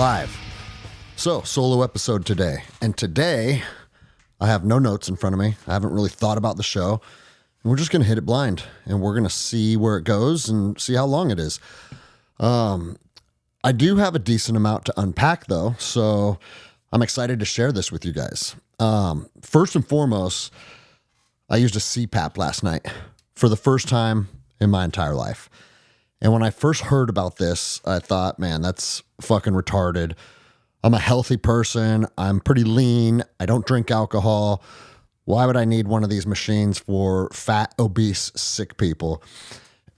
live. So, solo episode today. And today, I have no notes in front of me. I haven't really thought about the show. And we're just going to hit it blind. And we're going to see where it goes and see how long it is. I do have a decent amount to unpack, though. So, I'm excited to share this with you guys. First and foremost, I used a CPAP last night for the first time in my entire life. And when I first heard about this, I thought, man, that's fucking retarded. I'm a healthy person. I'm pretty lean. I don't drink alcohol. Why would I need one of these machines for fat, obese, sick people?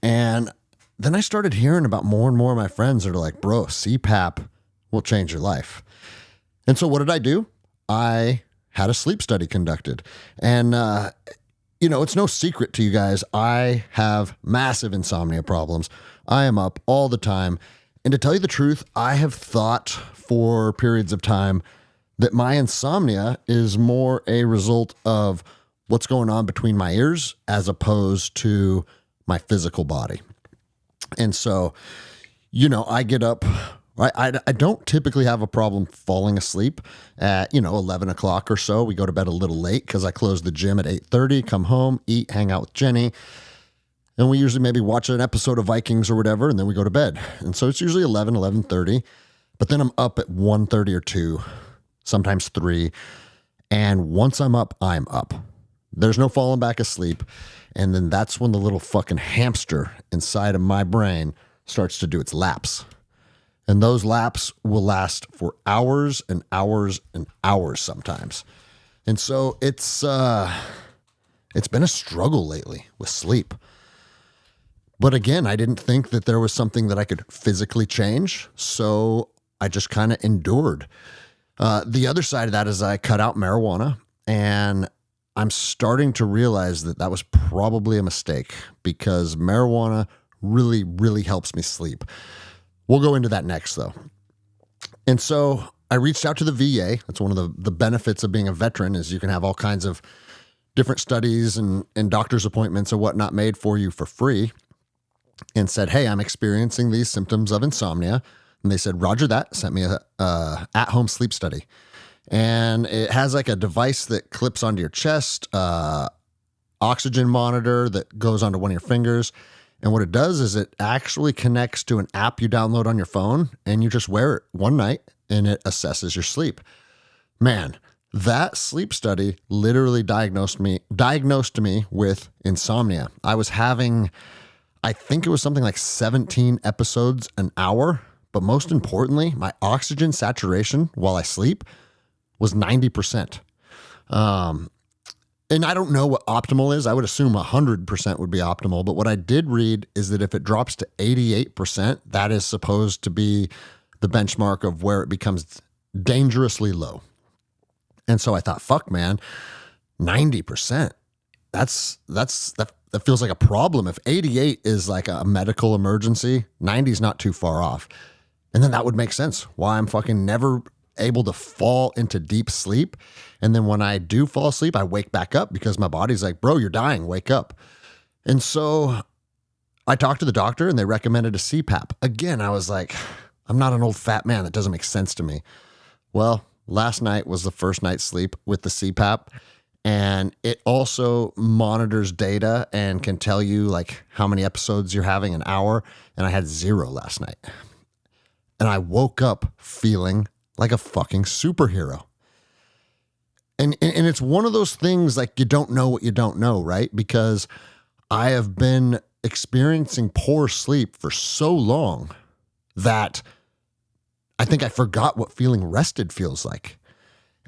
And then I started hearing about more and more of my friends that are like, bro, CPAP will change your life. And so what did I do? I had a sleep study conducted. And, it's no secret to you guys. I have massive insomnia problems. I am up all the time. And to tell you the truth, I have thought for periods of time that my insomnia is more a result of what's going on between my ears as opposed to my physical body. And so, I get up. I don't typically have a problem falling asleep at, 11 o'clock or so. We go to bed a little late because I close the gym at 8:30, come home, eat, hang out with Jenny. And we usually maybe watch an episode of Vikings or whatever, and then we go to bed. And so it's usually 11:30. But then I'm up at 1:30 or 2, sometimes 3. And once I'm up, I'm up. There's no falling back asleep. And then that's when the little fucking hamster inside of my brain starts to do its laps. And those laps will last for hours and hours and hours sometimes. And so it's been a struggle lately with sleep. But again, I didn't think that there was something that I could physically change. So I just kind of endured. The other side of that is I cut out marijuana, and I'm starting to realize that that was probably a mistake because marijuana really, really helps me sleep. We'll go into that next, though. And so I reached out to the VA. That's one of the benefits of being a veteran is you can have all kinds of different studies and doctor's appointments and whatnot made for you for free, and said, hey, I'm experiencing these symptoms of insomnia. And they said, roger that, sent me a at-home sleep study. And it has like a device that clips onto your chest, oxygen monitor that goes onto one of your fingers. And what it does is it actually connects to an app you download on your phone, and you just wear it one night and it assesses your sleep. Man, that sleep study literally diagnosed me with insomnia. I was having, I think it was something like 17 episodes an hour, but most importantly, my oxygen saturation while I sleep was 90%. And I don't know what optimal is. I would assume 100% would be optimal. But what I did read is that if it drops to 88%, that is supposed to be the benchmark of where it becomes dangerously low. And so I thought, fuck, man, 90%. That feels like a problem. If 88 is like a medical emergency, 90 is not too far off. And then that would make sense why I'm fucking never able to fall into deep sleep. And then when I do fall asleep, I wake back up because my body's like, bro, you're dying, wake up. And so I talked to the doctor and they recommended a CPAP. Again, I was like, I'm not an old fat man. That doesn't make sense to me. Well, last night was the first night's sleep with the CPAP. And it also monitors data and can tell you like how many episodes you're having an hour. And I had 0 last night. And I woke up feeling like a fucking superhero. And it's one of those things like you don't know what you don't know, right? Because I have been experiencing poor sleep for so long that I think I forgot what feeling rested feels like.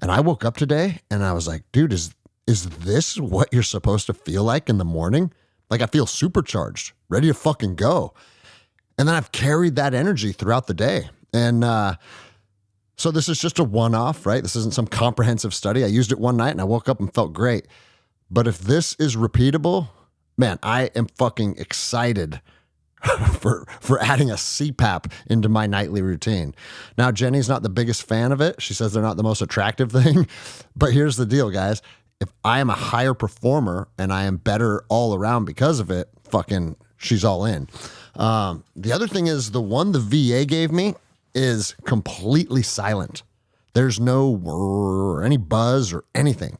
And I woke up today and I was like, dude, is this what you're supposed to feel like in the morning? Like I feel supercharged, ready to fucking go. And then I've carried that energy throughout the day. And so this is just a one-off, right? This isn't some comprehensive study. I used it one night and I woke up and felt great. But if this is repeatable, man, I am fucking excited for adding a CPAP into my nightly routine. Now, Jenny's not the biggest fan of it. She says they're not the most attractive thing. But here's the deal, guys. If I am a higher performer and I am better all around because of it, fucking she's all in. The other thing is the one the VA gave me, is completely silent. There's no whir or any buzz or anything.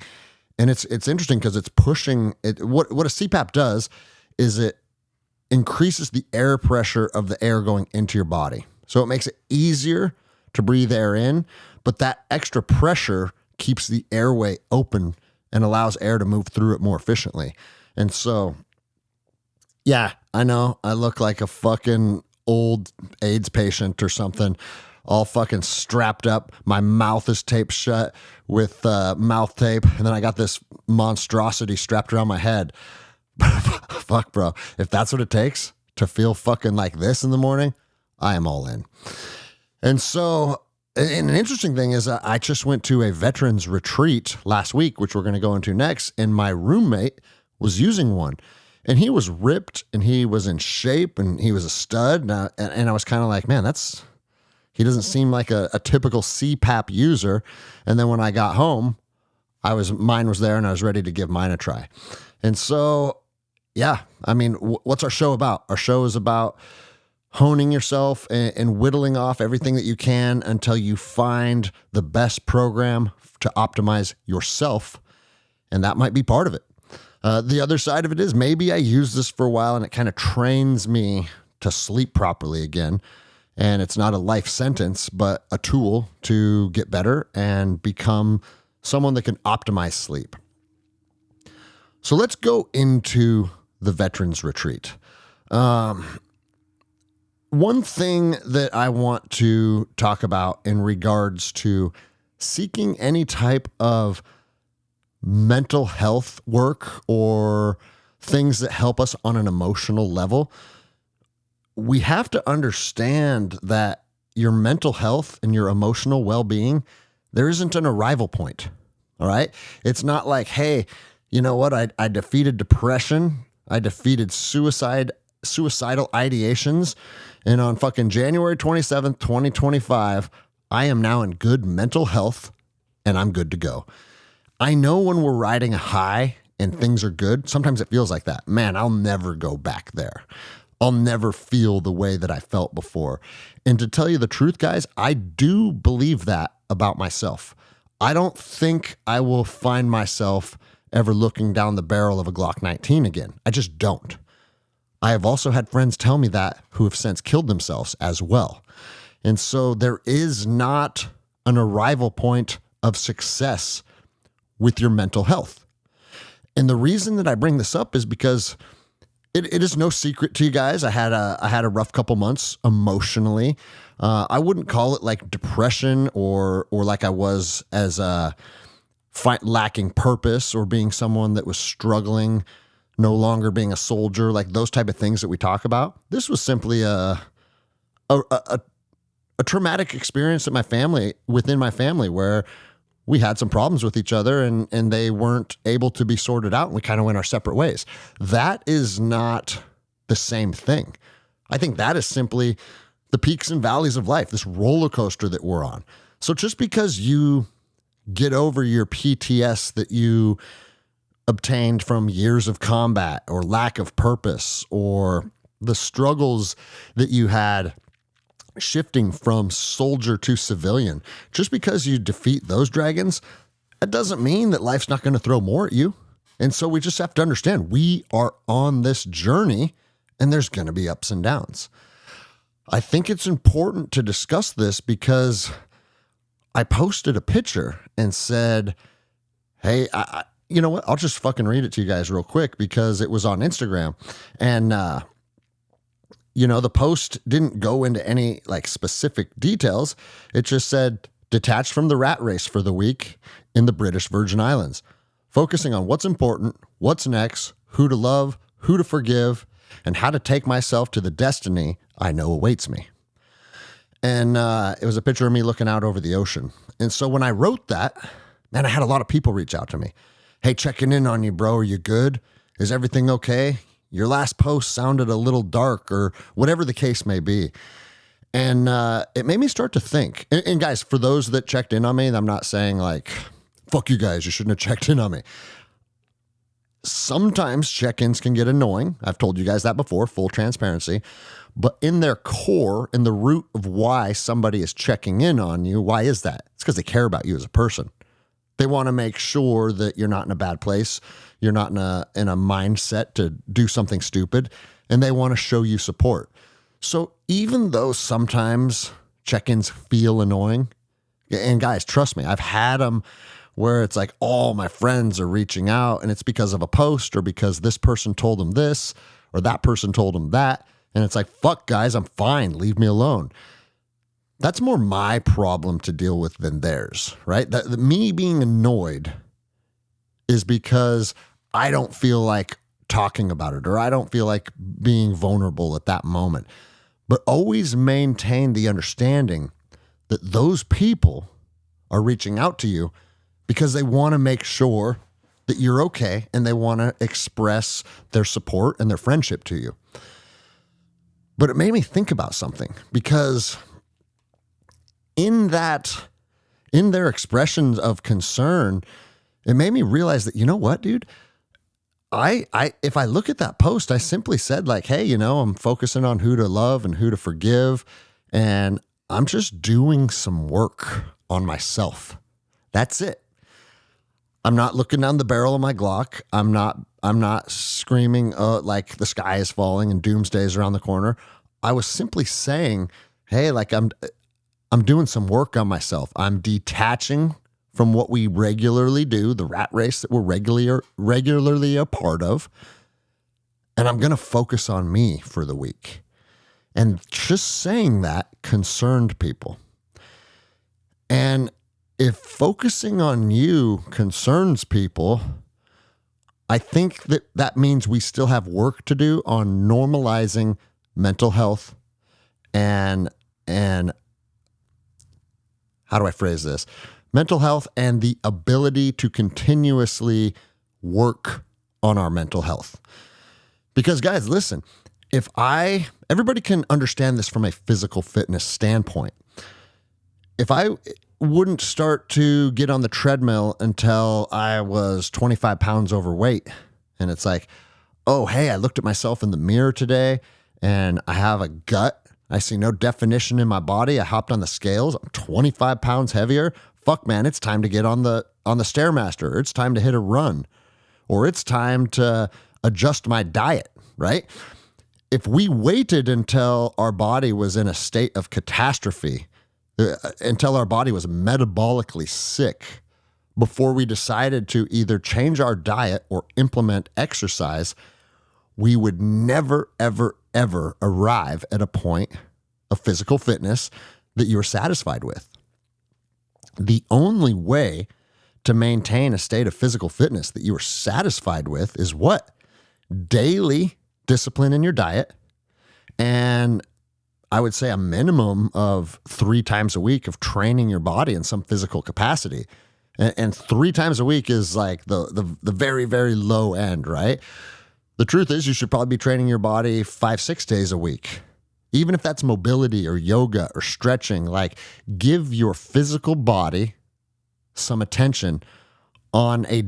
And it's interesting because it's pushing it. What a CPAP does is it increases the air pressure of the air going into your body. So it makes it easier to breathe air in, but that extra pressure keeps the airway open and allows air to move through it more efficiently. And so, yeah, I know I look like a fucking old AIDS patient or something, all fucking strapped up. My mouth is taped shut with mouth tape. And then I got this monstrosity strapped around my head. Fuck, bro. If that's what it takes to feel fucking like this in the morning, I am all in. And so, and an interesting thing is I just went to a veterans retreat last week, which we're going to go into next. And my roommate was using one. And he was ripped and he was in shape and he was a stud. And I was kind of like, man, he doesn't seem like a typical CPAP user. And then when I got home, mine was there and I was ready to give mine a try. And so, yeah, I mean, what's our show about? Our show is about honing yourself and whittling off everything that you can until you find the best program to optimize yourself. And that might be part of it. The other side of it is maybe I use this for a while and it kind of trains me to sleep properly again. And it's not a life sentence, but a tool to get better and become someone that can optimize sleep. So let's go into the veterans retreat. One thing that I want to talk about in regards to seeking any type of mental health work or things that help us on an emotional level, we have to understand that your mental health and your emotional well-being, there isn't an arrival point. All right. It's not like, hey, you know what? I defeated depression. I defeated suicidal ideations. And on fucking January 27th, 2025, I am now in good mental health and I'm good to go. I know when we're riding a high and things are good, sometimes it feels like that. Man, I'll never go back there. I'll never feel the way that I felt before. And to tell you the truth, guys, I do believe that about myself. I don't think I will find myself ever looking down the barrel of a Glock 19 again. I just don't. I have also had friends tell me that who have since killed themselves as well. And so there is not an arrival point of success with your mental health. And the reason that I bring this up is because it is no secret to you guys. I had a rough couple months emotionally. I wouldn't call it like depression or like I was as lacking purpose or being someone that was struggling, no longer being a soldier, like those type of things that we talk about. This was simply a traumatic experience within my family where we had some problems with each other and they weren't able to be sorted out and we kind of went our separate ways. That is not the same thing. I think that is simply the peaks and valleys of life, this roller coaster that we're on. So just because you get over your PTS that you obtained from years of combat or lack of purpose or the struggles that you had shifting from soldier to civilian, just because you defeat those dragons, that doesn't mean that life's not going to throw more at you. And so we just have to understand we are on this journey and there's going to be ups and downs. I think it's important to discuss this because I posted a picture and said, hey, you know what? I'll just fucking read it to you guys real quick because it was on Instagram. And, the post didn't go into any like specific details. It just said, detached from the rat race for the week in the British Virgin Islands, focusing on what's important, what's next, who to love, who to forgive, and how to take myself to the destiny I know awaits me. And it was a picture of me looking out over the ocean. And so when I wrote that, man, I had a lot of people reach out to me. Hey, checking in on you, bro. Are you good? Is everything okay? Your last post sounded a little dark or whatever the case may be. And it made me start to think. And guys, for those that checked in on me, I'm not saying like, fuck you guys, you shouldn't have checked in on me. sometimes check-ins can get annoying. I've told you guys that before, full transparency. But in their core, in the root of why somebody is checking in on you, why is that? It's because they care about you as a person. They want to make sure that you're not in a bad place. You're not in a mindset to do something stupid, and they want to show you support. So even though sometimes check-ins feel annoying, and guys, trust me, I've had them where it's like all my friends are reaching out, and it's because of a post or because this person told them this or that person told them that. And it's like, fuck, guys, I'm fine. Leave me alone. That's more my problem to deal with than theirs, right? Me being annoyed is because I don't feel like talking about it, or I don't feel like being vulnerable at that moment. But always maintain the understanding that those people are reaching out to you because they want to make sure that you're okay, and they want to express their support and their friendship to you. But it made me think about something, because in their expressions of concern, it made me realize that, you know what, dude? If I look at that post, I simply said like, hey, I'm focusing on who to love and who to forgive, and I'm just doing some work on myself. That's it. I'm not looking down the barrel of my Glock. I'm not screaming like the sky is falling and doomsday is around the corner. I was simply saying, hey, like I'm doing some work on myself. I'm detaching from what we regularly do, the rat race that we're regularly a part of, and I'm going to focus on me for the week. And just saying that concerned people. And if focusing on you concerns people, I think that means we still have work to do on normalizing mental health and how do I phrase this? Mental health and the ability to continuously work on our mental health. Because guys, listen, everybody can understand this from a physical fitness standpoint. If I wouldn't start to get on the treadmill until I was 25 pounds overweight, and it's like, oh, hey, I looked at myself in the mirror today and I have a gut. I see no definition in my body. I hopped on the scales. I'm 25 pounds heavier. Fuck, man, it's time to get on the Stairmaster. Or it's time to hit a run. Or it's time to adjust my diet, right? If we waited until our body was in a state of catastrophe, until our body was metabolically sick, before we decided to either change our diet or implement exercise, we would never, ever, ever arrive at a point of physical fitness that you are satisfied with. The only way to maintain a state of physical fitness that you are satisfied with is what? Daily discipline in your diet, and I would say a minimum of 3 times a week of training your body in some physical capacity. And 3 times a week is like the very, very low end, right? The truth is you should probably be training your body 5-6 days a week. Even if that's mobility or yoga or stretching, like give your physical body some attention on a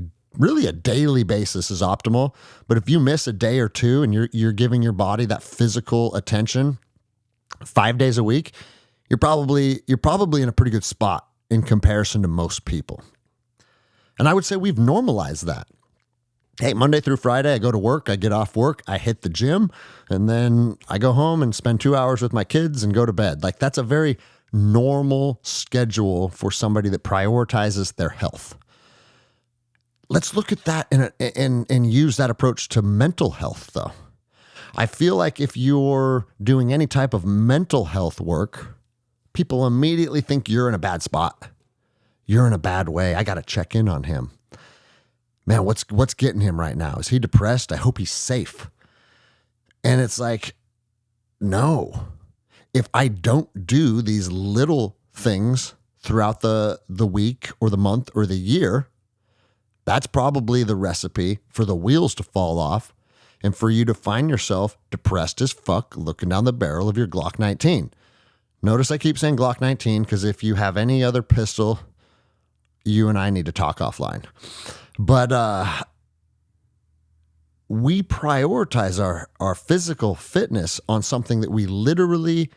daily basis is optimal. But if you miss a day or two and you're giving your body that physical attention 5 days a week, you're probably in a pretty good spot in comparison to most people. And I would say we've normalized that. Hey, Monday through Friday, I go to work, I get off work, I hit the gym, and then I go home and spend 2 hours with my kids and go to bed. Like that's a very normal schedule for somebody that prioritizes their health. Let's look at that and use that approach to mental health, though. I feel like if you're doing any type of mental health work, people immediately think you're in a bad spot. You're in a bad way. I got to check in on him. Man, what's getting him right now? Is he depressed? I hope he's safe. And it's like, no. If I don't do these little things throughout the week or the month or the year, that's probably the recipe for the wheels to fall off and for you to find yourself depressed as fuck looking down the barrel of your Glock 19. Notice I keep saying Glock 19 because if you have any other pistol, you and I need to talk offline. But we prioritize our physical fitness on something that we literally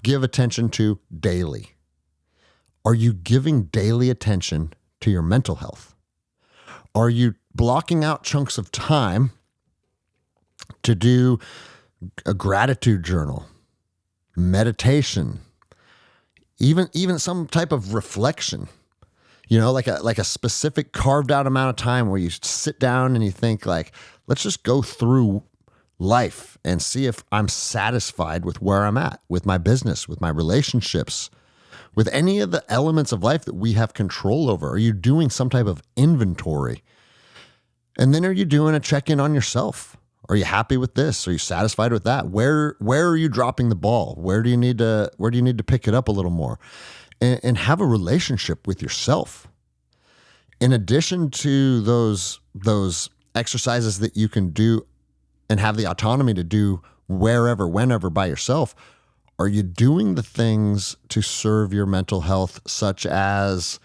give attention to daily. Are you giving daily attention to your mental health? Are you blocking out chunks of time to do a gratitude journal, meditation, even some type of reflection? Like a specific carved out amount of time where you sit down and you think like, let's just go through life and see if I'm satisfied with where I'm at, with my business, with my relationships, with any of the elements of life that we have control over. Are you doing some type of inventory? And then are you doing a check-in on yourself? Are you happy with this? Are you satisfied with that? Where are you dropping the ball? Where do you need to pick it up a little more? And have a relationship with yourself. In addition to those exercises that you can do and have the autonomy to do wherever, whenever by yourself, are you doing the things to serve your mental health, such as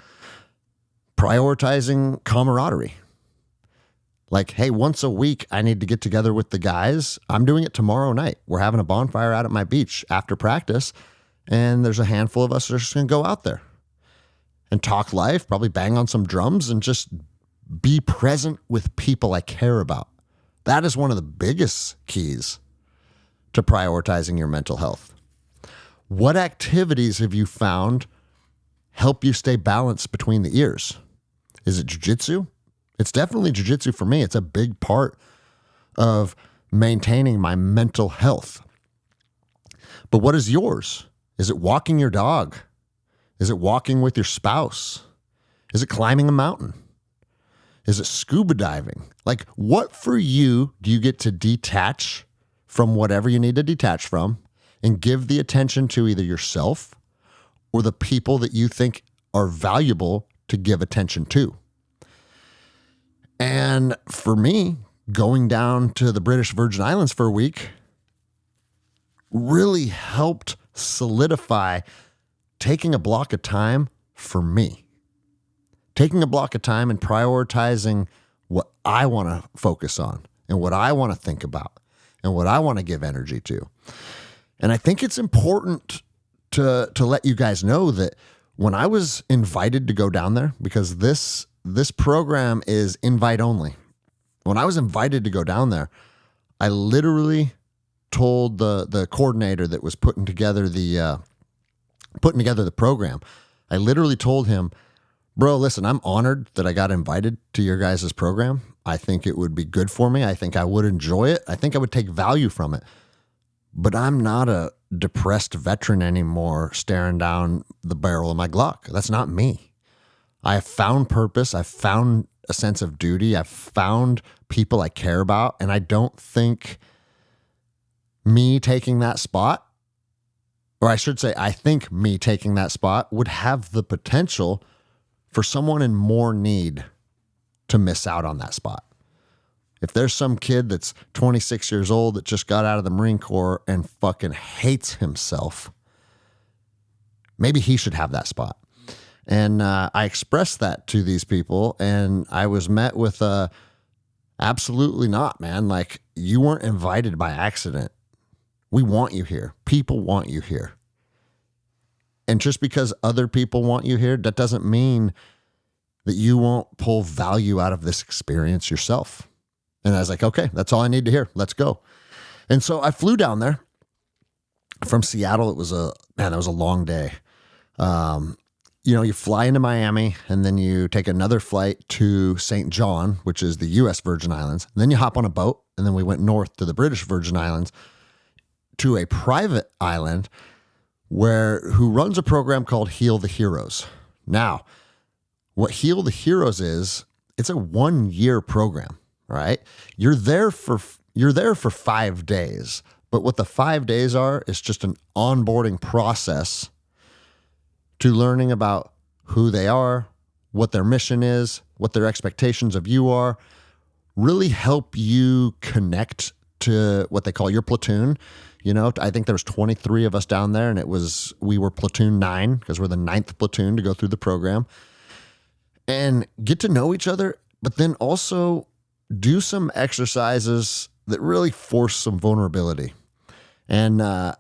prioritizing camaraderie? Like, hey, once a week, I need to get together with the guys. I'm doing it tomorrow night. We're having a bonfire out at my beach after practice. And there's a handful of us that are just going to go out there and talk life, probably bang on some drums and just be present with people I care about. That is one of the biggest keys to prioritizing your mental health. What activities have you found help you stay balanced between the ears? Is it jiu-jitsu? It's definitely jiu-jitsu for me. It's a big part of maintaining my mental health. But what is yours? Is it walking your dog? Is it walking with your spouse? Is it climbing a mountain? Is it scuba diving? Like, what for you do you get to detach from whatever you need to detach from and give the attention to either yourself or the people that you think are valuable to give attention to? And for me, going down to the British Virgin Islands for a week really helped solidify taking a block of time for me. Taking a block of time and prioritizing what I want to focus on and what I want to think about and what I want to give energy to. And I think it's important to let you guys know that when I was invited to go down there, because this program is invite only. When I was invited to go down there, I literally told the coordinator that was putting together the program, I literally told him, bro, listen, I'm honored that I got invited to your guys' program. I think it would be good for me. I think I would enjoy it. I think I would take value from it. But I'm not a depressed veteran anymore staring down the barrel of my Glock. That's not me. I have found purpose. I've found a sense of duty. I've found people I care about. And I don't think me taking that spot, or I should say, I think me taking that spot would have the potential for someone in more need to miss out on that spot. If there's some kid that's 26 years old that just got out of the Marine Corps and fucking hates himself, maybe he should have that spot. And I expressed that to these people, and I was met with absolutely not, man. Like, you weren't invited by accident. We want you here. People want you here. And just because other people want you here, that doesn't mean that you won't pull value out of this experience yourself. And I was like, okay, that's all I need to hear. Let's go. And so I flew down there from Seattle. It was that was a long day. You fly into Miami and then you take another flight to St. John, which is the U.S. Virgin Islands. And then you hop on a boat, and then we went north to the British Virgin Islands to a private island who runs a program called Heal the Heroes. Now, what Heal the Heroes is, it's a 1-year program, right? You're there for 5 days, but what the 5 days are is just an onboarding process to learning about who they are, what their mission is, what their expectations of you are, really help you connect to what they call your platoon. I think there was 23 of us down there, and we were platoon 9 because we're the 9th platoon to go through the program and get to know each other, but then also do some exercises that really force some vulnerability. And I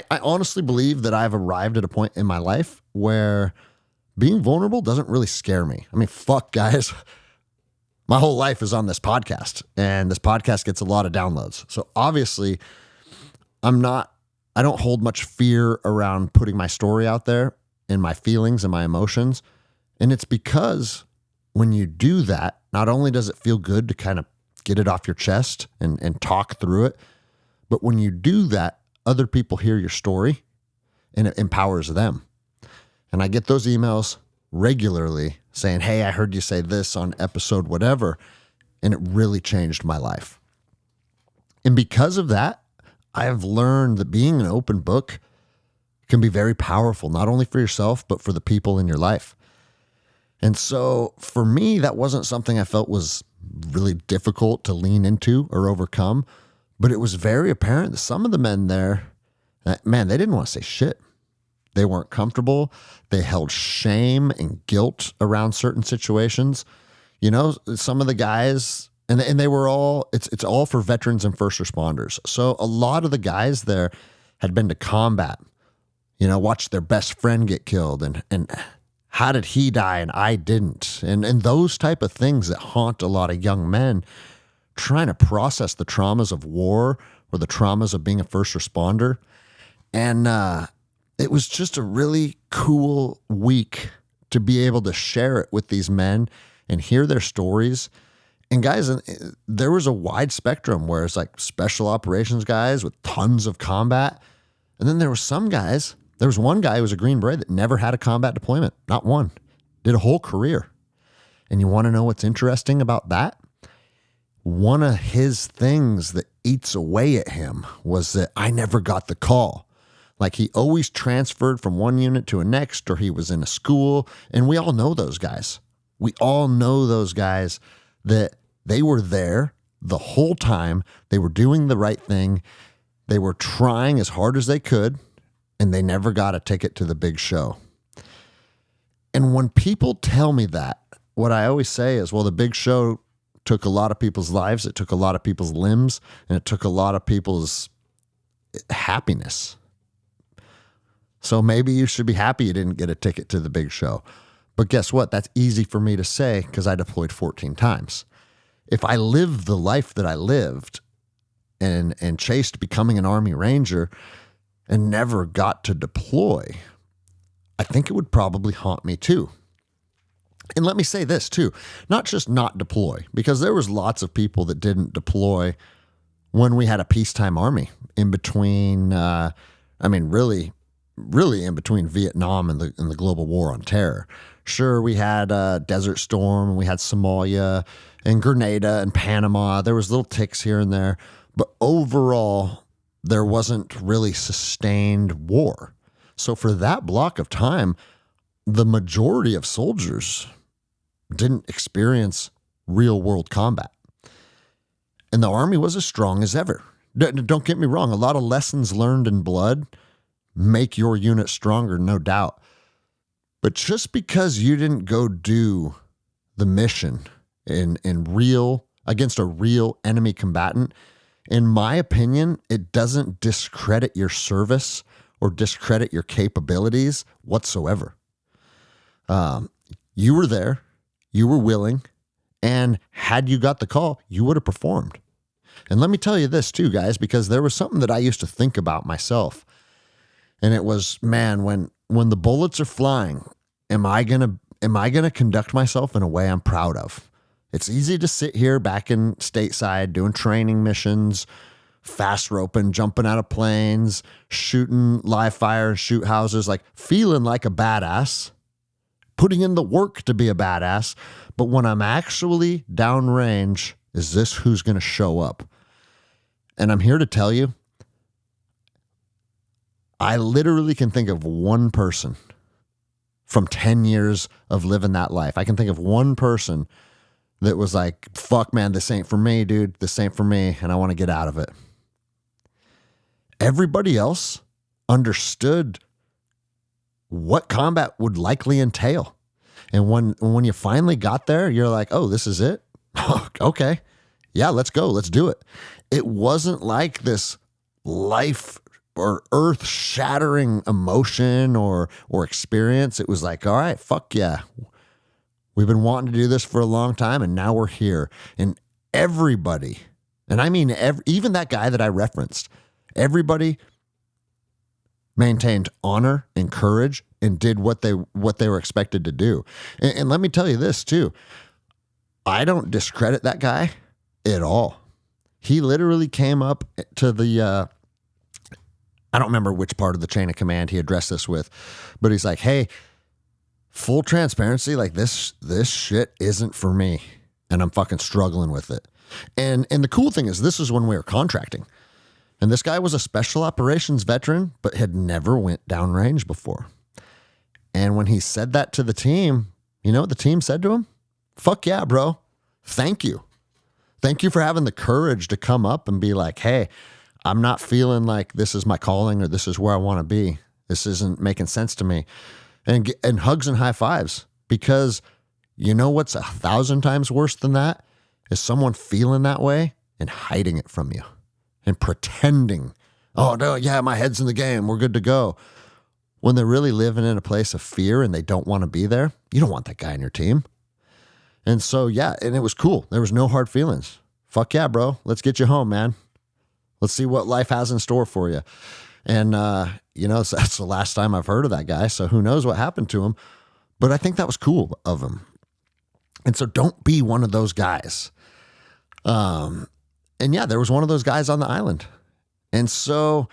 honestly believe that I've arrived at a point in my life where being vulnerable doesn't really scare me. I mean, fuck, guys. My whole life is on this podcast, and this podcast gets a lot of downloads. So obviously, I don't hold much fear around putting my story out there and my feelings and my emotions. And it's because when you do that, not only does it feel good to kind of get it off your chest and talk through it, but when you do that, other people hear your story and it empowers them. And I get those emails regularly saying, hey, I heard you say this on episode whatever, and it really changed my life. And because of that, I have learned that being an open book can be very powerful, not only for yourself, but for the people in your life. And so for me, that wasn't something I felt was really difficult to lean into or overcome, but it was very apparent that some of the men there, man, they didn't want to say shit. They weren't comfortable. They held shame and guilt around certain situations. You know, some of the guys, and they were all, it's all for veterans and first responders. So a lot of the guys there had been to combat, you know, watched their best friend get killed and how did he die and I didn't? And those type of things that haunt a lot of young men trying to process the traumas of war or the traumas of being a first responder. And it was just a really cool week to be able to share it with these men and hear their stories. And guys, there was a wide spectrum where it's like special operations guys with tons of combat. And then there were some guys, there was one guy who was a Green Beret that never had a combat deployment, not one, did a whole career. And you want to know what's interesting about that? One of his things that eats away at him was that I never got the call. Like he always transferred from one unit to a next, or he was in a school. And we all know those guys. We all know those guys that they were there the whole time. They were doing the right thing. They were trying as hard as they could, and they never got a ticket to the big show. And when people tell me that, what I always say is, well, the big show took a lot of people's lives. It took a lot of people's limbs, and it took a lot of people's happiness. So maybe you should be happy you didn't get a ticket to the big show. But guess what? That's easy for me to say because I deployed 14 times. If I lived the life that I lived and chased becoming an Army Ranger and never got to deploy, I think it would probably haunt me too. And let me say this too, not just not deploy, because there was lots of people that didn't deploy when we had a peacetime army in between, really in between Vietnam and the global war on terror. Sure, we had Desert Storm, and we had Somalia and Grenada and Panama. There was little ticks here and there, but overall, there wasn't really sustained war. So for that block of time, the majority of soldiers didn't experience real world combat. And the Army was as strong as ever. Don't get me wrong. A lot of lessons learned in blood make your unit stronger, no doubt. But just because you didn't go do the mission in real against a real enemy combatant, in my opinion, it doesn't discredit your service or discredit your capabilities whatsoever. You were there, you were willing, and had you got the call, you would have performed. And let me tell you this too, guys, because there was something that I used to think about myself. And it was, man, when the bullets are flying, am I gonna conduct myself in a way I'm proud of? It's easy to sit here back in stateside doing training missions, fast roping, jumping out of planes, shooting live fire and shoot houses, like feeling like a badass, putting in the work to be a badass. But when I'm actually downrange, is this who's going to show up? And I'm here to tell you, I literally can think of one person from 10 years of living that life. I can think of one person that was like, fuck, man, this ain't for me, dude. This ain't for me, and I want to get out of it. Everybody else understood what combat would likely entail. And when you finally got there, you're like, oh, this is it? Okay. yeah, let's go. Let's do it. It wasn't like this life or earth shattering emotion or experience. It was like, all right, fuck yeah. We've been wanting to do this for a long time, and now we're here. And everybody, and I mean, even that guy that I referenced, everybody maintained honor and courage and did what they were expected to do. And let me tell you this too. I don't discredit that guy at all. He literally came up to the, I don't remember which part of the chain of command he addressed this with, but he's like, hey, full transparency, like this shit isn't for me, and I'm fucking struggling with it. And the cool thing is, this is when we were contracting, and this guy was a special operations veteran, but had never went downrange before. And when he said that to the team, you know what the team said to him? Fuck yeah, bro. Thank you. Thank you for having the courage to come up and be like, hey, I'm not feeling like this is my calling or this is where I want to be. This isn't making sense to me. And hugs and high fives, because you know what's 1,000 times worse than that is someone feeling that way and hiding it from you and pretending, oh no, yeah, my head's in the game, we're good to go. When they're really living in a place of fear and they don't want to be there, you don't want that guy in your team. And so, yeah, and it was cool. There was no hard feelings. Fuck yeah, bro. Let's get you home, man. Let's see what life has in store for you. And, so that's the last time I've heard of that guy. So who knows what happened to him. But I think that was cool of him. And so don't be one of those guys. And yeah, there was one of those guys on the island. And so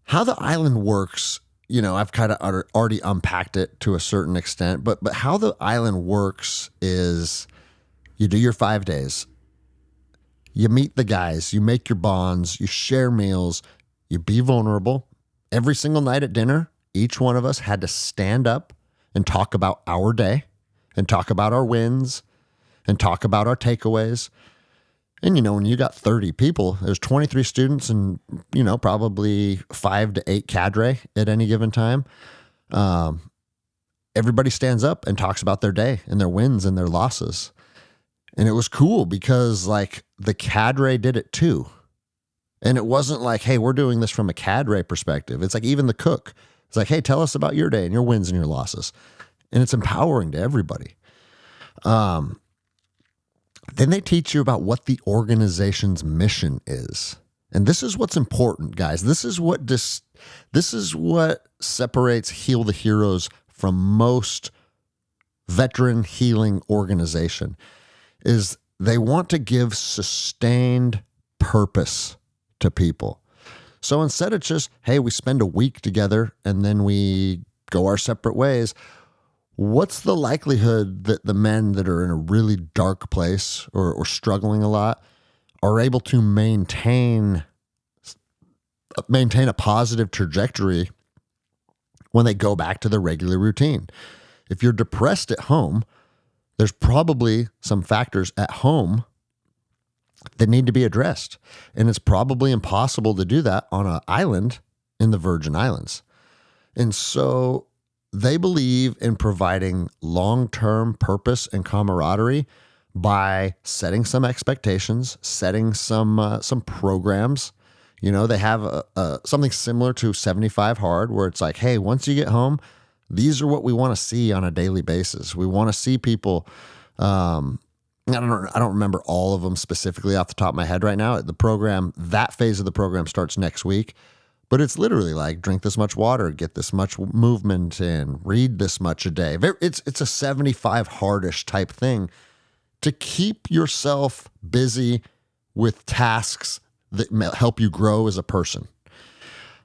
how the island works, I've kind of already unpacked it to a certain extent, but how the island works is you do your 5 days. You meet the guys, you make your bonds, you share meals, you be vulnerable. Every single night at dinner, each one of us had to stand up and talk about our day and talk about our wins and talk about our takeaways. And, when you got 30 people, there's 23 students and, probably 5 to 8 cadre at any given time. Everybody stands up and talks about their day and their wins and their losses. And it was cool because the cadre did it too. And it wasn't like, hey, we're doing this from a cadre perspective. It's like even the cook. It's like, hey, tell us about your day and your wins and your losses. And it's empowering to everybody. Then they teach you about what the organization's mission is. And this is what's important, guys. This is what separates Heal the Heroes from most veteran healing organization is they want to give sustained purpose to people. So instead of just, hey, we spend a week together and then we go our separate ways, what's the likelihood that the men that are in a really dark place or struggling a lot are able to maintain a positive trajectory when they go back to their regular routine? If you're depressed at home, there's probably some factors at home that need to be addressed. And it's probably impossible to do that on an island in the Virgin Islands. And so they believe in providing long-term purpose and camaraderie by setting some expectations, setting some programs. They have something similar to 75 Hard, where it's like, hey, once you get home, these are what we want to see on a daily basis. We want to see people. I don't remember all of them specifically off the top of my head right now. The program, that phase of the program starts next week. But it's literally like drink this much water, get this much movement in, read this much a day. It's a 75 hardish type thing to keep yourself busy with tasks that help you grow as a person.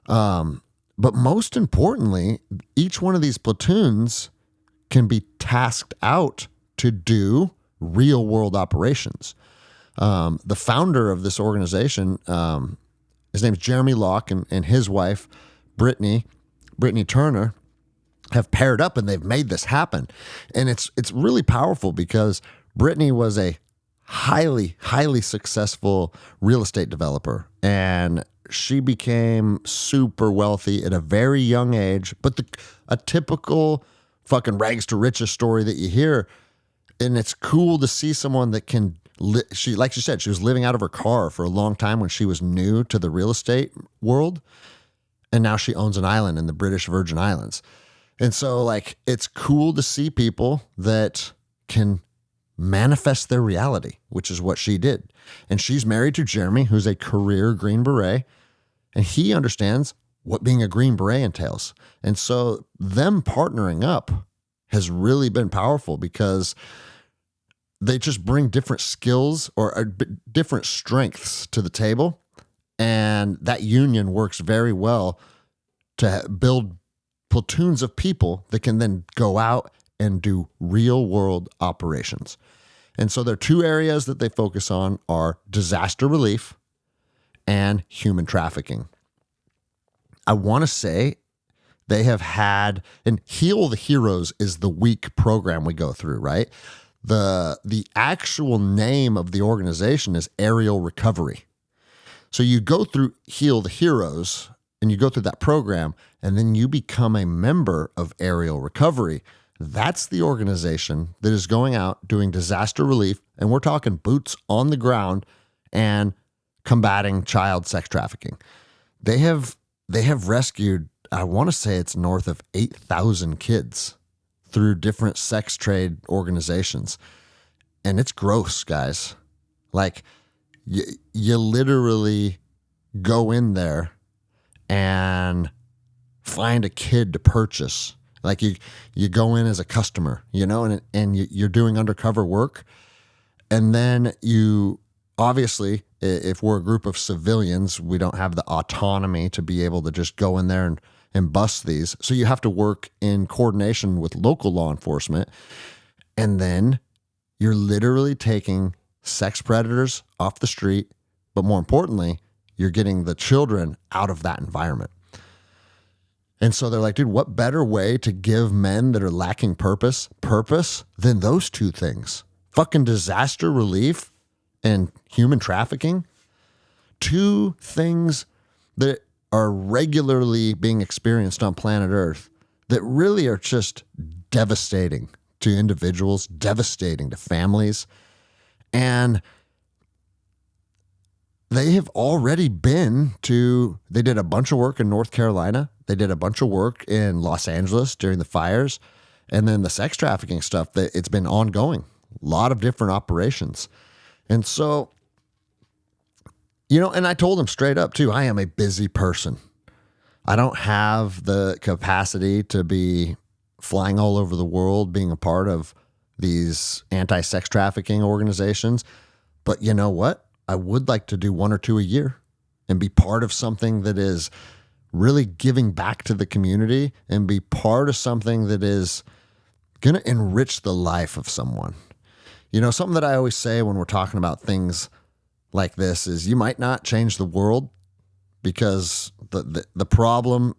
But most importantly, each one of these platoons can be tasked out to do real world operations. The founder of this organization, his name is Jeremy Locke, and his wife, Brittany Turner, have paired up and they've made this happen. And it's really powerful because Brittany was a highly, highly successful real estate developer. And she became super wealthy at a very young age. But a typical fucking rags to riches story that you hear. And it's cool to see someone that can she, like she said, she was living out of her car for a long time when she was new to the real estate world. And now she owns an island in the British Virgin Islands. And so like, it's cool to see people that can manifest their reality, which is what she did. And she's married to Jeremy, who's a career Green Beret, and he understands what being a Green Beret entails. And so them partnering up has really been powerful because they just bring different skills or different strengths to the table. And that union works very well to build platoons of people that can then go out and do real world operations. And so their two areas that they focus on are disaster relief and human trafficking. I want to say they have had, and Heal the Heroes is the week program we go through, right? The actual name of the organization is Aerial Recovery. So you go through Heal the Heroes and you go through that program, and then you become a member of Aerial Recovery. That's the organization that is going out doing disaster relief, and we're talking boots on the ground and combating child sex trafficking. They have rescued, I want to say it's north of 8,000 kids through different sex trade organizations. And it's gross, guys. Like you literally go in there and find a kid to purchase. Like you go in as a customer, and you're doing undercover work. And then you, obviously, if we're a group of civilians, we don't have the autonomy to be able to just go in there and bust these. So you have to work in coordination with local law enforcement. And then you're literally taking sex predators off the street. But more importantly, you're getting the children out of that environment. And so they're like, dude, what better way to give men that are lacking purpose than those two things? Fucking disaster relief and human trafficking. Two things that are regularly being experienced on planet Earth that really are just devastating to individuals, devastating to families. And they have already they did a bunch of work in North Carolina. They did a bunch of work in Los Angeles during the fires. And then the sex trafficking stuff, it's been ongoing. A lot of different operations. And so, and I told them straight up too, I am a busy person. I don't have the capacity to be flying all over the world, being a part of these anti-sex trafficking organizations. But you know what? I would like to do one or two a year and be part of something that is really giving back to the community and be part of something that is going to enrich the life of someone. Something that I always say when we're talking about things like this is you might not change the world because the problem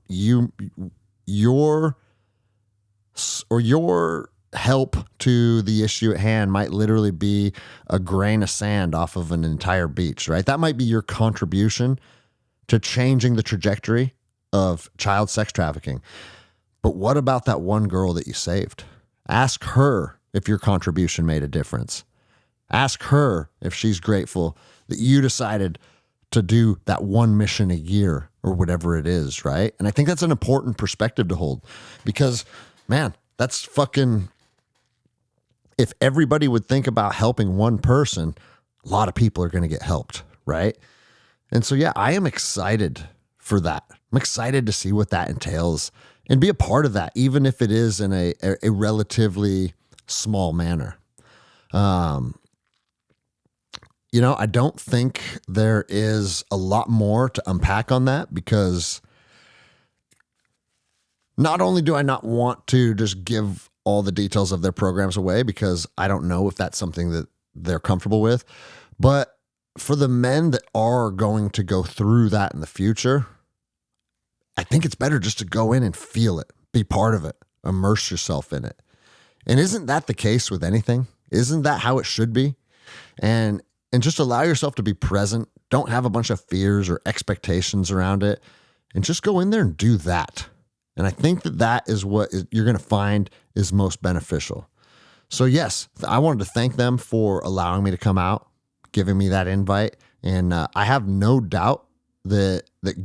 your help to the issue at hand might literally be a grain of sand off of an entire beach, right? That might be your contribution to changing the trajectory of child sex trafficking. But what about that one girl that you saved? Ask her if your contribution made a difference. Ask her if she's grateful that you decided to do that one mission a year or whatever it is, right? And I think that's an important perspective to hold because, man, that's fucking... If everybody would think about helping one person, a lot of people are going to get helped, right? And so, yeah, I am excited for that. I'm excited to see what that entails and be a part of that, even if it is in a relatively small manner. I don't think there is a lot more to unpack on that because not only do I not want to just give all the details of their programs away because I don't know if that's something that they're comfortable with, but for the men that are going to go through that in the future, I think it's better just to go in and feel it, be part of it, immerse yourself in it. And isn't that the case with anything? Isn't that how it should be? And just allow yourself to be present. Don't have a bunch of fears or expectations around it and just go in there and do that. And I think that is what you're going to find is most beneficial. So yes, I wanted to thank them for allowing me to come out giving me that invite. And I have no doubt that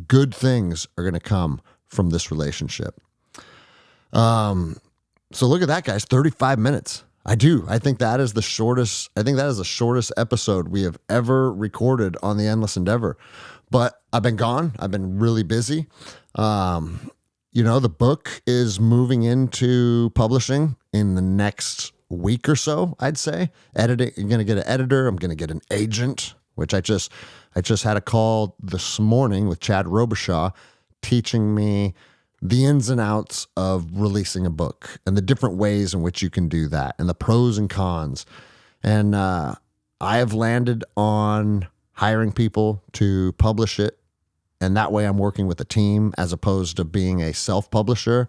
good things are going to come from this relationship. So look at that, guys, 35 minutes. I think that is the shortest episode we have ever recorded on the Endless Endeavor. But I've been gone. I've been really busy. The book is moving into publishing in the next week or so, I'd say. Editing, I'm going to get an editor. I'm going to get an agent, which I just had a call this morning with Chad Robichaud teaching me the ins and outs of releasing a book and the different ways in which you can do that and the pros and cons. And I have landed on hiring people to publish it. And that way I'm working with a team as opposed to being a self-publisher.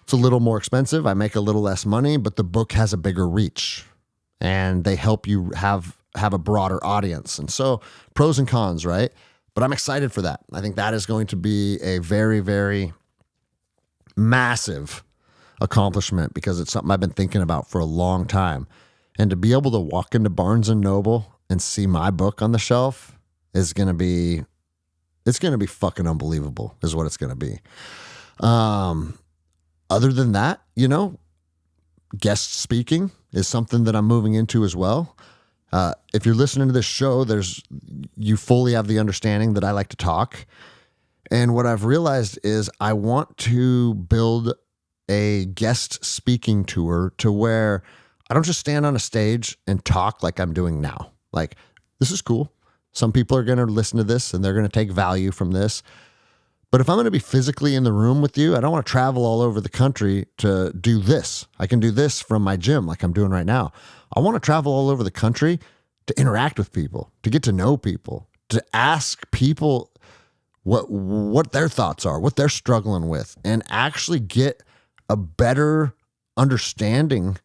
It's a little more expensive. I make a little less money, but the book has a bigger reach and they help you have a broader audience. And so pros and cons, right? But I'm excited for that. I think that is going to be a very, very massive accomplishment because it's something I've been thinking about for a long time. And to be able to walk into Barnes and Noble and see my book on the shelf is going to be, it's going to be fucking unbelievable is what it's going to be. Other than that, guest speaking is something that I'm moving into as well. If you're listening to this show, you fully have the understanding that I like to talk. And what I've realized is I want to build a guest speaking tour to where I don't just stand on a stage and talk like I'm doing now. Like, this is cool. Some people are going to listen to this and they're going to take value from this. But if I'm going to be physically in the room with you, I don't want to travel all over the country to do this. I can do this from my gym like I'm doing right now. I want to travel all over the country to interact with people, to get to know people, to ask people what their thoughts are, what they're struggling with, and actually get a better understanding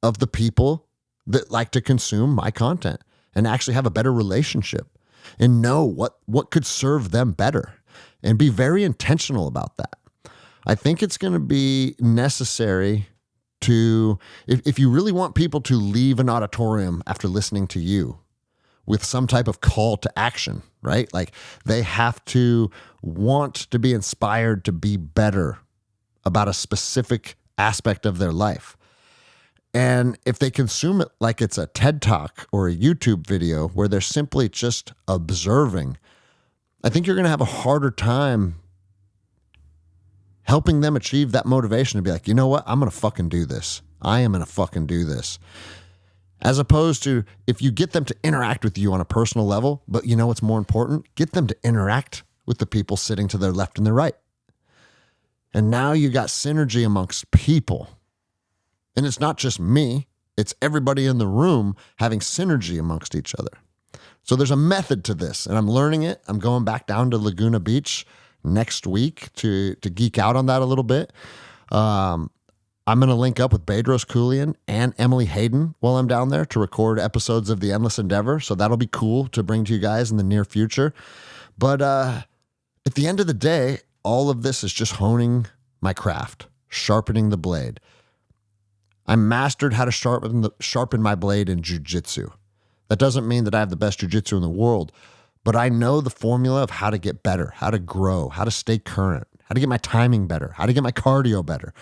of the people that like to consume my content and actually have a better relationship and know what could serve them better and be very intentional about that. I think it's going to be necessary to, if you really want people to leave an auditorium after listening to you with some type of call to action, right? Like they have to want to be inspired to be better about a specific aspect of their life. And if they consume it like it's a TED Talk or a YouTube video where they're simply just observing, I think you're going to have a harder time helping them achieve that motivation to be like, you know what? I'm going to fucking do this. I am going to fucking do this. As opposed to if you get them to interact with you on a personal level, but you know what's more important? Get them to interact with the people sitting to their left and their right. And now you got synergy amongst people. And it's not just me, it's everybody in the room having synergy amongst each other. So there's a method to this, and I'm learning it. I'm going back down to Laguna Beach next week to geek out on that a little bit. I'm going to link up with Bedros Keuilian and Emily Hayden while I'm down there to record episodes of The Endless Endeavor. So that'll be cool to bring to you guys in the near future. But at the end of the day, all of this is just honing my craft, sharpening the blade. I mastered how to sharpen my blade in jiu-jitsu. That doesn't mean that I have the best jiu-jitsu in the world, but I know the formula of how to get better, how to grow, how to stay current, how to get my timing better, how to get my cardio better.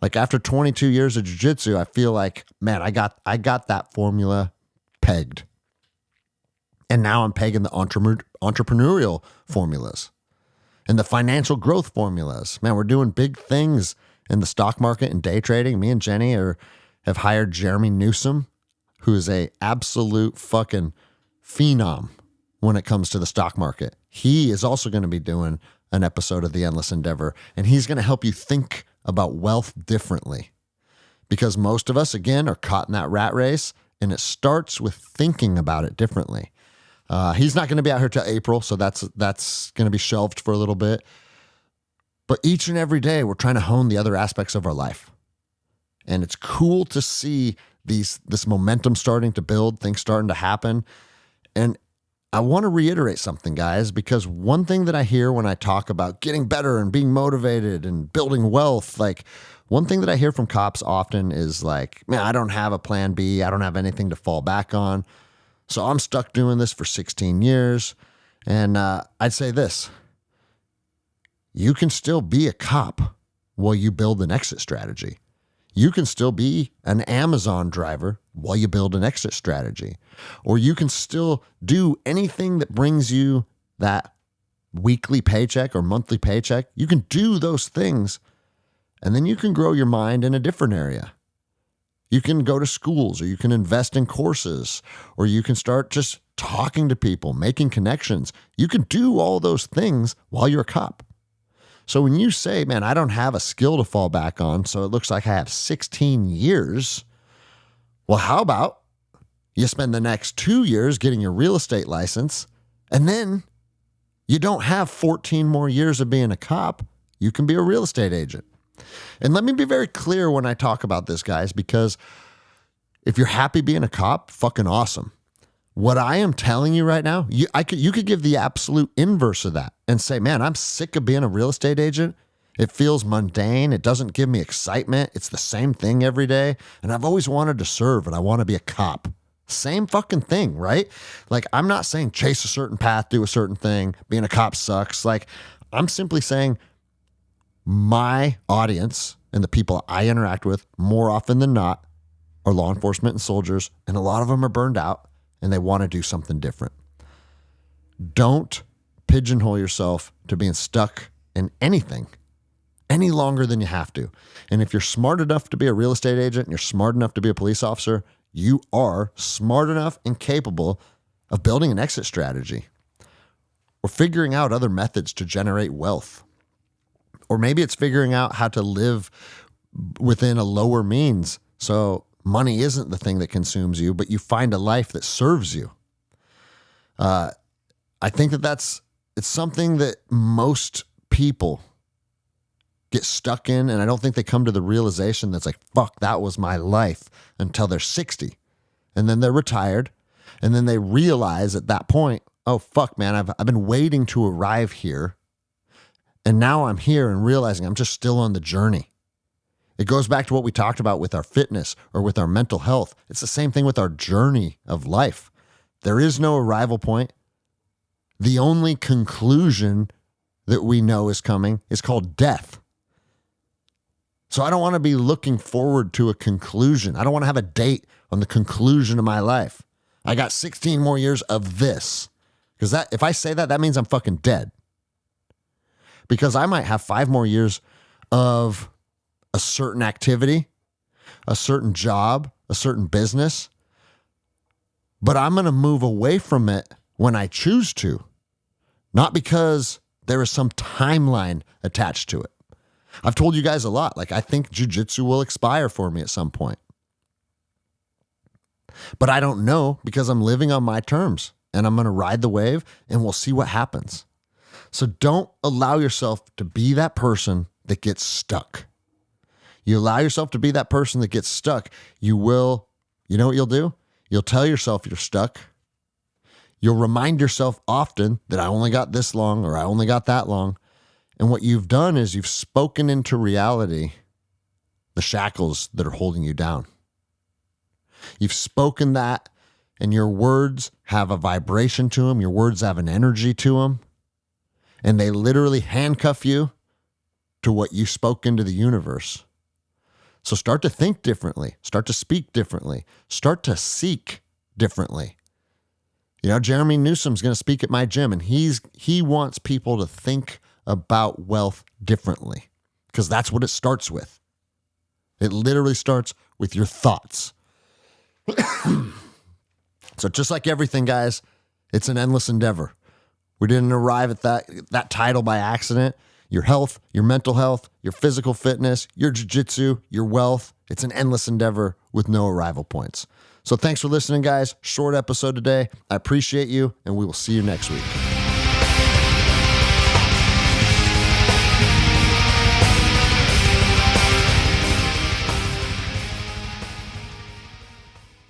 Like after 22 years of jiu-jitsu, I feel like, man, I got that formula pegged. And now I'm pegging the entrepreneurial formulas and the financial growth formulas. Man, we're doing big things in the stock market and day trading. Me and Jenny have hired Jeremy Newsom, who is a absolute fucking phenom when it comes to the stock market. He is also going to be doing an episode of The Endless Endeavor, and he's going to help you think about wealth differently. Because most of us, again, are caught in that rat race, and it starts with thinking about it differently. He's not going to be out here till April, so that's going to be shelved for a little bit. But each and every day, we're trying to hone the other aspects of our life. And it's cool to see this momentum starting to build, things starting to happen. And I want to reiterate something, guys, because one thing that I hear when I talk about getting better and being motivated and building wealth, like one thing that I hear from cops often is like, man, I don't have a plan B. I don't have anything to fall back on. So I'm stuck doing this for 16 years. And I'd say this: you can still be a cop while you build an exit strategy. You can still be an Amazon driver while you build an exit strategy. Or you can still do anything that brings you that weekly paycheck or monthly paycheck. You can do those things, and then you can grow your mind in a different area. You can go to schools, or you can invest in courses, or you can start just talking to people, making connections. You can do all those things while you're a cop. So when you say, man, I don't have a skill to fall back on, so it looks like I have 16 years. Well, how about you spend the next 2 years getting your real estate license, and then you don't have 14 more years of being a cop. You can be a real estate agent. And let me be very clear when I talk about this, guys, because if you're happy being a cop, fucking awesome. What I am telling you right now, you could give the absolute inverse of that and say, man, I'm sick of being a real estate agent. It feels mundane. It doesn't give me excitement. It's the same thing every day. And I've always wanted to serve, and I want to be a cop. Same fucking thing, right? Like, I'm not saying chase a certain path, do a certain thing. Being a cop sucks. Like, I'm simply saying my audience and the people I interact with more often than not are law enforcement and soldiers, and a lot of them are burned out and they want to do something different. Don't pigeonhole yourself to being stuck in anything any longer than you have to. And if you're smart enough to be a real estate agent and you're smart enough to be a police officer, you are smart enough and capable of building an exit strategy or figuring out other methods to generate wealth. Or maybe it's figuring out how to live within a lower means. So money isn't the thing that consumes you, but you find a life that serves you. I think it's something that most people get stuck in, and I don't think they come to the realization that's like, fuck, that was my life until they're 60. And then they're retired, and then they realize at that point, oh, fuck, man, I've been waiting to arrive here, and now I'm here and realizing I'm just still on the journey. It goes back to what we talked about with our fitness or with our mental health. It's the same thing with our journey of life. There is no arrival point. The only conclusion that we know is coming is called death. So I don't want to be looking forward to a conclusion. I don't want to have a date on the conclusion of my life. I got 16 more years of this. Because if I say that, that means I'm fucking dead. Because I might have 5 more years of a certain activity, a certain job, a certain business, but I'm going to move away from it when I choose to, not because there is some timeline attached to it. I've told you guys a lot, like I think jiu-jitsu will expire for me at some point, but I don't know because I'm living on my terms and I'm going to ride the wave and we'll see what happens. So don't allow yourself to be that person that gets stuck. You allow yourself to be that person that gets stuck, you know what you'll do? You'll tell yourself you're stuck. You'll remind yourself often that I only got this long or I only got that long. And what you've done is you've spoken into reality the shackles that are holding you down. You've spoken that, and your words have a vibration to them. Your words have an energy to them. And they literally handcuff you to what you spoke into the universe. So start to think differently, start to speak differently, start to seek differently. You know, Jeremy Newsom's going to speak at my gym, and he wants people to think about wealth differently because that's what it starts with. It literally starts with your thoughts. So just like everything, guys, it's an endless endeavor. We didn't arrive at that title by accident. Your health, your mental health, your physical fitness, your jiu-jitsu, your wealth. It's an endless endeavor with no arrival points. So thanks for listening, guys. Short episode today. I appreciate you, and we will see you next week.